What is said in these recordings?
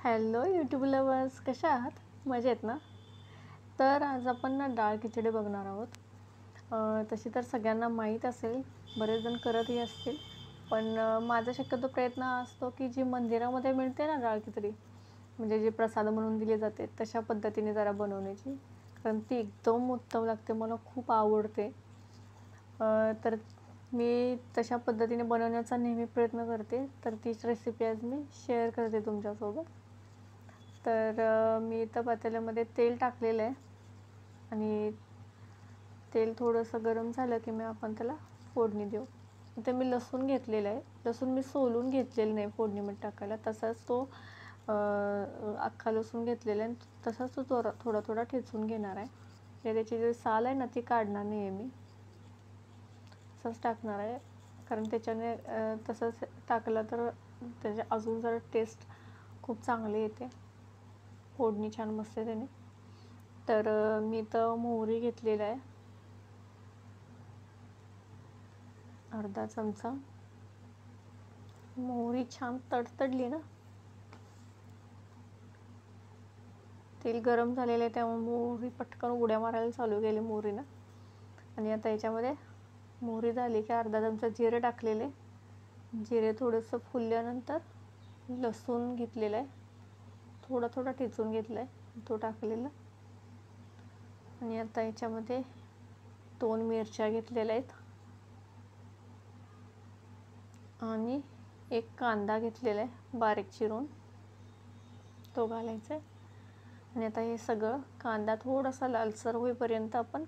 Hello YouTube lovers, कशा आहात? मजेत ना? तर आज आपण ना डाळ खिचडी बघणार आहोत. तशी तर सगळ्यांना माहीत असेल, बरेच जण करतही असतील. पण माझा शक्यतो प्रयत्न हा असतो की जी मंदिरामध्ये मिळते ना डाळ खिचडी, म्हणजे जी प्रसाद म्हणून दिली जाते तशा पद्धतीने जरा बनवण्याची, कारण ती एकदम उत्तम लागते, मला खूप आवडते. तर मी तशा पद्धतीने बनवण्याचा नेहमी प्रयत्न करते. तर तीच रेसिपी आज मी शेअर करते तुमच्यासोबत. तर मी इथं पातेल्यामध्ये तेल टाकलेलं आहे आणि तेल थोडंसं गरम झालं की आपण त्याला फोडणी देऊ. इथे मी लसूण घेतलेलं आहे. लसूण मी सोलून घेतलेलं नाही फोडणीमध्ये टाकायला, तसाच तो अख्खा लसूण घेतलेला आहे, तसाच तो थोडा थोडा ठेचून घेणार आहे. त्याची जी साल आहे ना ती काढणार नाही आहे मी, तसंच टाकणार आहे. कारण त्याच्याने तसंच टाकलं तर त्याच्या अजून जरा टेस्ट खूप चांगली येते, फोडणी छान मस्त त्याने. तर मी तर मोहरी घेतलेला आहे, अर्धा चमचा. मोहरी छान तडतडली ना, तेल गरम झालेलं आहे त्यामुळे मोहरी पटकन उड्या मारायला चालू केली मोहरीनं. आणि आता याच्यामध्ये मोहरी झाली की अर्धा चमचा जिरे टाकलेले. जिरे थोडंसं फुलल्यानंतर लसूण घेतलेला आहे, थोडा थोडा ठेचून घेतला आहे, तो टाकलेला. आणि आता याच्यामध्ये 2 मिरच्या घेतलेल्या आहेत आणि एक कांदा घेतलेला आहे बारीक चिरून, तो घालायचा आहे. आणि आता हे सगळं कांदा थोडासा लालसर होईपर्यंत आपण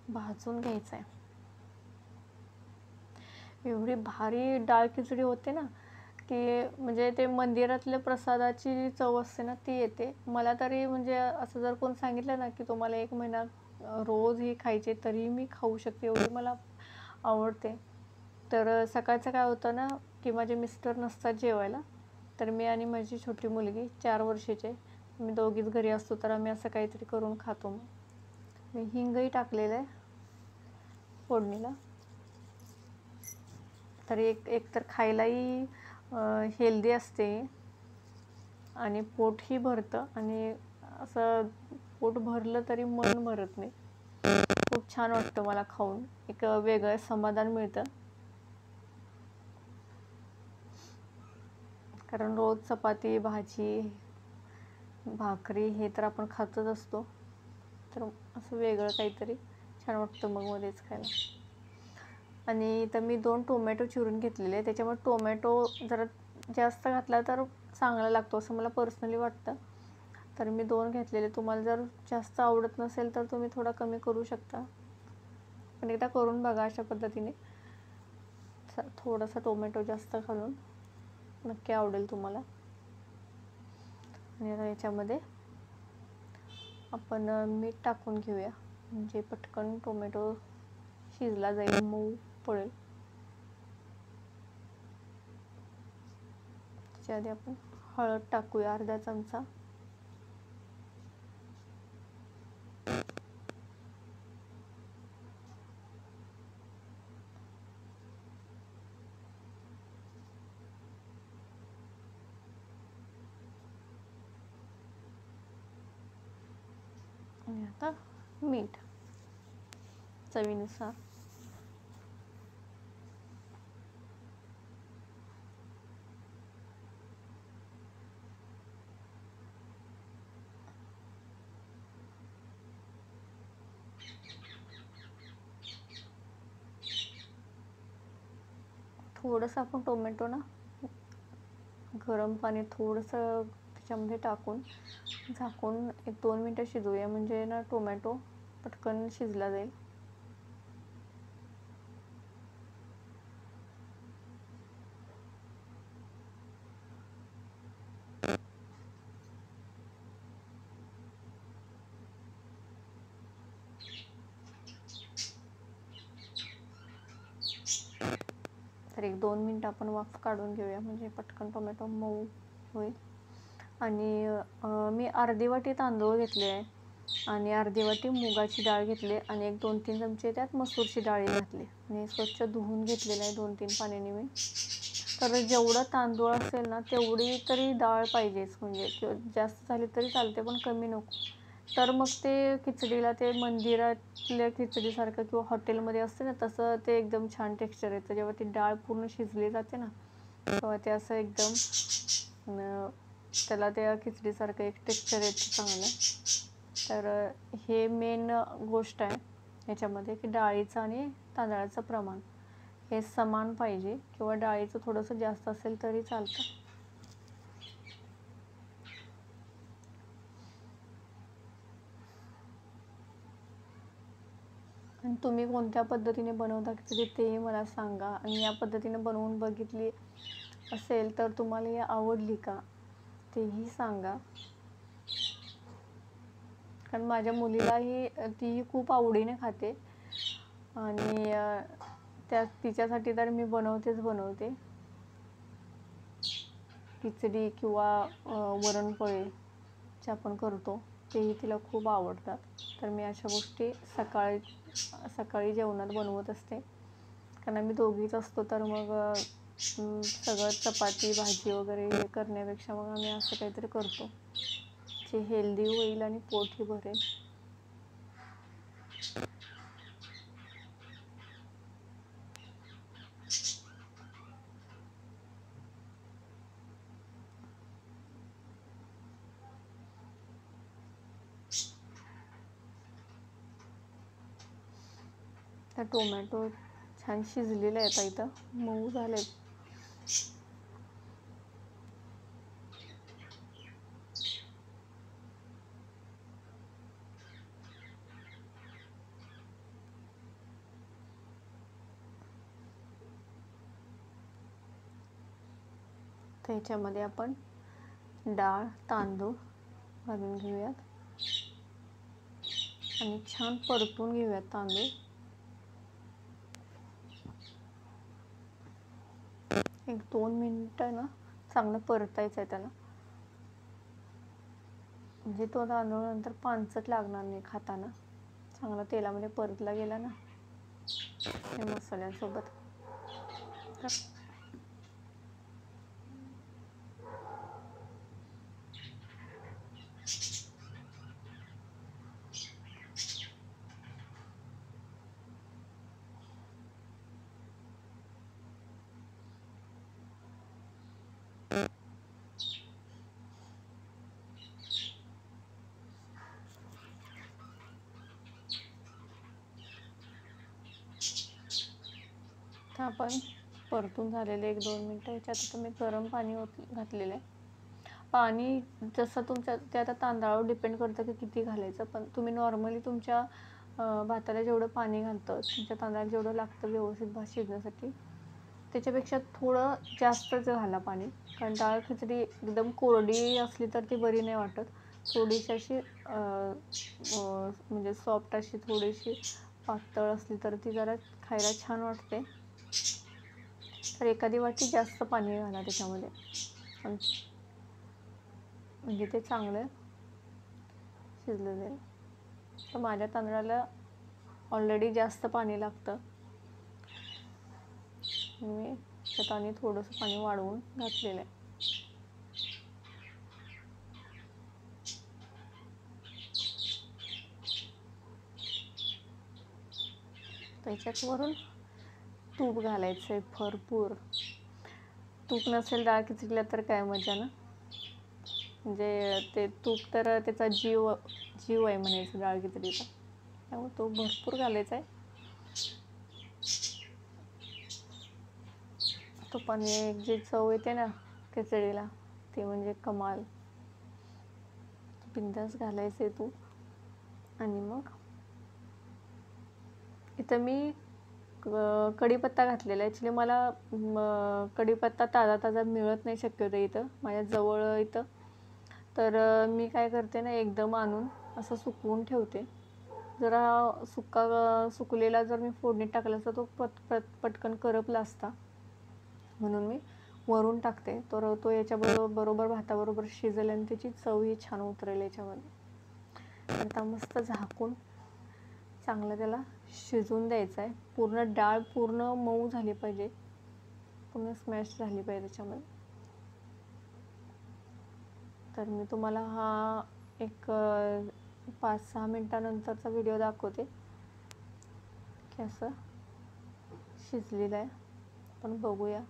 भाजून घ्यायचं आहे. एवढी भारी डाळ खिचडी होते ना की म्हणजे ते मंदिरातल्या प्रसादाची जी चव असते ना ती येते. मला तरी म्हणजे असं जर कोण सांगितलं ना की तुम्हाला 1 महिना रोज ही खायचे तरी मी खाऊ शकते, एवढी मला आवडते. तर सकाळचं काय होतं ना की माझे मिस्टर नसतात जेवायला, तर मी आणि माझी छोटी मुलगी 4 वर्षाची, मी दोघीच घरी असतो, तर आम्ही असं काहीतरी करून खातो. मी हिंगही टाकलेलं आहे फोडणीला. तर एक तर खायलाही हेल्दी असते आणि पोटही भरतं, आणि असं पोट भरलं तरी मन भरत नाही. खूप छान वाटतं मला खाऊन, एक वेगळं समाधान मिळतं. कारण रोज चपाती भाजी भाकरी हे तर आपण खातच असतो, तर असं वेगळं काहीतरी छान वाटतं मग मध्येच खायला. आणि इथं मी 2 टोमॅटो चिरून घेतलेले, त्याच्यामुळे टोमॅटो जरा जास्त घातला तर चांगला लागतो असं मला पर्सनली वाटतं. तर मी 2 घेतलेले. तुम्हाला जर जास्त आवडत नसेल तर तुम्ही थोडा कमी करू शकता, पण एकदा करून बघा अशा पद्धतीने. थोडासा टोमॅटो जास्त घालून, नक्की आवडेल तुम्हाला. आणि आता याच्यामध्ये आपण मीठ टाकून घेऊया, म्हणजे पटकन टोमॅटो शिजला जाईल, मऊ पडेल. त्याच्या आधी आपण हळद टाकूया अर्धा चमचा. आणि आता मीठ चवीनुसार. थोडंसं आपण टोमॅटो ना गरम पाणी थोडंसं त्याच्यामध्ये टाकून झाकून 1-2 मिनटं शिजवूया, म्हणजे ना टोमॅटो पटकन शिजला जाईल. तर 1-2 मिनटं आपण वाफ काढून घेऊया, म्हणजे पटकन टोमॅटो मऊ होईल. आणि मी अर्धी वाटी तांदूळ घेतले आहे आणि अर्धी वाटी मुगाची डाळ घेतली, आणि 1-2-3 चमचे त्यात मसूरची डाळ घातली आणि स्वच्छ धुवून घेतलेलं आहे 2-3 पाण्याने मी. तर जेवढं तांदूळ असेल ना तेवढी तरी डाळ पाहिजेच, म्हणजे किंवा जास्त झाली तरी चालते पण कमी नको. तर मग ते खिचडीला ते मंदिरातल्या खिचडीसारखं किंवा हॉटेलमध्ये असते ना तसं ते एकदम छान टेक्स्चर येतं. जेव्हा ती डाळ पूर्ण शिजली जाते ना तेव्हा ते असं एकदम त्याला त्या खिचडीसारखं एक टेक्स्चर येतं चांगलं. तर हे मेन गोष्ट आहे ह्याच्यामध्ये की डाळीचं आणि तांदळाचं प्रमाण हे समान पाहिजे, किंवा डाळीचं थोडंसं जास्त असेल तरी चालतं. आणि तुम्ही कोणत्या पद्धतीने बनवता खिचडी तेही मला सांगा. आणि या पद्धतीने बनवून बघितली असेल तर तुम्हाला ही आवडली का तेही सांगा. कारण माझ्या मुलीलाही तीही खूप आवडीने खाते आणि तिच्यासाठी तर मी बनवते खिचडी किंवा वरणपोळी जे आपण करतो तेही तिला खूप आवडतात. तर मी अशा गोष्टी सकाळी जेवणात बनवत असते. कारण आम्ही दोघीच असतो तर मग सगळं चपाती भाजी वगैरे हे करण्यापेक्षा मग आम्ही असं काहीतरी करतो जे हेल्दी होईल आणि पोटही भरेल. तर टोमॅटो छान शिजलेले आहेत इथं, मऊ झाले. त्याच्यामध्ये आपण डाळ तांदूळ घालून घेऊयात आणि छान परतून घेऊयात तांदूळ. एक 2 मिनिटं ना चांगलं परतायचं आहे त्याला, म्हणजे तो तांदूळ नंतर पानसट लागणार नाही खाताना. चांगला तेलामध्ये परतला गेला ना हे मसाल्यांसोबत. तर आपण परतून झालेले 1-2 मिनटं ह्याच्यात आता मी गरम पाणी घातलेलं आहे. पाणी जसं तुमच्या ते आता तांदळावर डिपेंड करतं की किती घालायचं, पण तुम्ही नॉर्मली तुमच्या भाताला जेवढं पाणी घालतं तुमच्या तांदळाला जेवढं लागतं व्यवस्थित भात शिजण्यासाठी त्याच्यापेक्षा थोडं जास्तच घाला पाणी. कारण डाळ खिचडी एकदम कोरडी असली तर ती बरी नाही वाटत. थोडीशी अशी म्हणजे सॉफ्ट अशी थोडीशी पातळ असली तर ती जरा खायला छान वाटते. तर एखादी वाटी जास्त पाणी घाला त्याच्यामध्ये, म्हणजे ते चांगलं शिजलं जाईल. तर माझ्या तांदळाला ऑलरेडी जास्त पाणी लागतं, मी त्यात आणि थोडंसं पाणी वाढवून घातलेलं आहे. त्याच्यात वरून तूप घालायचं आहे भरपूर. तूप नसेल डाळ खिचडीला तर काय मजा ना. म्हणजे ते तूप तर त्याचा जीव आहे म्हणायचं डाळ खिचडीचा. त्यामुळे तूप भरपूर घालायचा आहे. तुपाने जी चव येते ना खिचडीला ती म्हणजे कमाल. बिंदास घालायचं आहे तूप. आणि मग इथं मी कढीपत्ता घातलेला आहे. ॲक्च्युली मला कढीपत्ता ताजा मिळत नाही शक्यतो इथं माझ्या जवळ इथं. तर मी काय करते ना एकदम आणून असं सुकवून ठेवते. जरा सुकलेला जर मी फोडणीत टाकला असता तो पटकन करपला असता, म्हणून मी वरून टाकते. तर तो याच्याबरोबर भाताबरोबर शिजेल आणि त्याची चवही छान उतरेल याच्यामध्ये. आता मस्त झाकून चांगलं त्याला शिजवून द्यायचं आहे. पूर्ण डाळ पूर्ण मऊ झाली पाहिजे. पूर्ण स्मॅश झाली पाहिजे त्याच्यामध्ये. तर मी तुम्हाला हा एक 5-6 मिनटानंतरचा व्हिडिओ दाखवते की असं शिजलेलं आहे. आपण बघूया.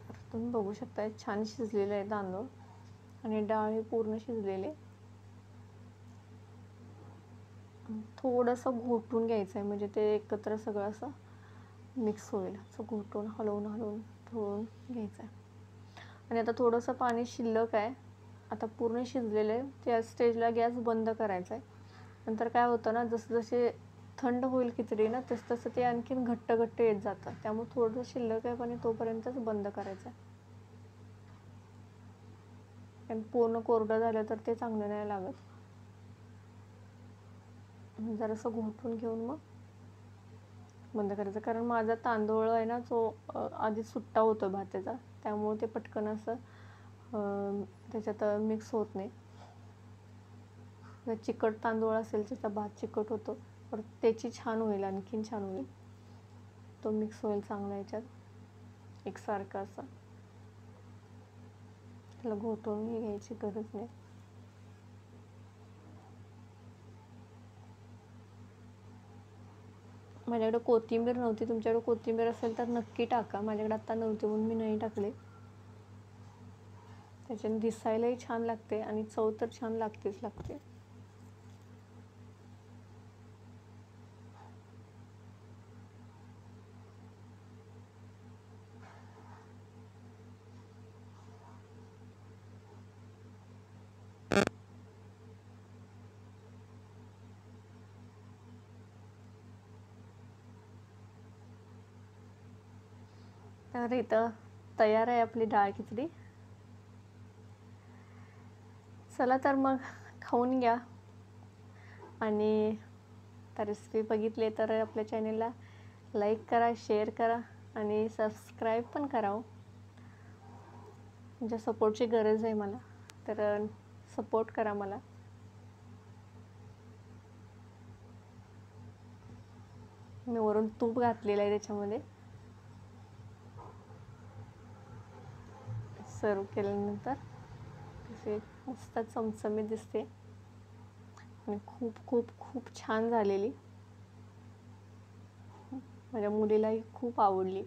तर तुम्ही बघू शकता छान शिजलेलं आहे तांदूळ आणि डाळ हे पूर्ण शिजलेले. थोडंसं घोटून घ्यायचं आहे म्हणजे ते एकत्र सगळं असं मिक्स होईल. असं घोटून हलवून ठेवून घ्यायचं आहे. आणि आता थोडंसं पाणी शिल्लक आहे. आता पूर्ण शिजलेलं आहे. त्या स्टेजला गॅस बंद करायचा आहे. नंतर काय होतं ना, जसं जसे थंड होईल खिचडी ना, तसं ते आणखीन घट्ट येत जातं. त्यामुळे थोडंसं शिल्लक आहे पण तोपर्यंतच बंद करायचं आहे. आणि पूर्ण कोरडं झालं तर ते चांगलं नाही लागत. जरासं घोटून घेऊन मग बंद करायचं. कारण माझा तांदूळ आहे ना, जो आधी सुट्टा होतो भाताचा, त्यामुळे ते पटकन असं त्याच्यात मिक्स होत नाही. जर चिकट तांदूळ असेल त्याचा भात चिकट होतो, तर त्याची छान होईल, आणखीन छान होईल. तो मिक्स होईल चांगला याच्यात एकसारखा असा. त्याला घोटून घ्यायची गरज नाही. माझ्याकडे कोथिंबीर नव्हती. तुमच्याकडे कोथिंबीर असेल तर नक्की टाका. माझ्याकडे आता नव्हती म्हणून मी नाही टाकले. त्याच्याने दिसायलाही छान लागते आणि चव तर छान लागते. तर इथं तयार आहे आपली डाळ खिचडी. चला तर मग खाऊन घ्या. आणि आता रेसिपी बघितली तर आपल्या चॅनलला लाईक करा, शेअर करा आणि सबस्क्राईब पण करा. म्हणजे सपोर्टची गरज आहे मला, तर सपोर्ट करा मला. मी वरून तूप घातलेलं आहे त्याच्यामध्ये. सर्व केल्यानंतर तसे मस्त चमचमीत दिसते आणि खूप छान झालेली. माझ्या मुलीलाही खूप आवडली.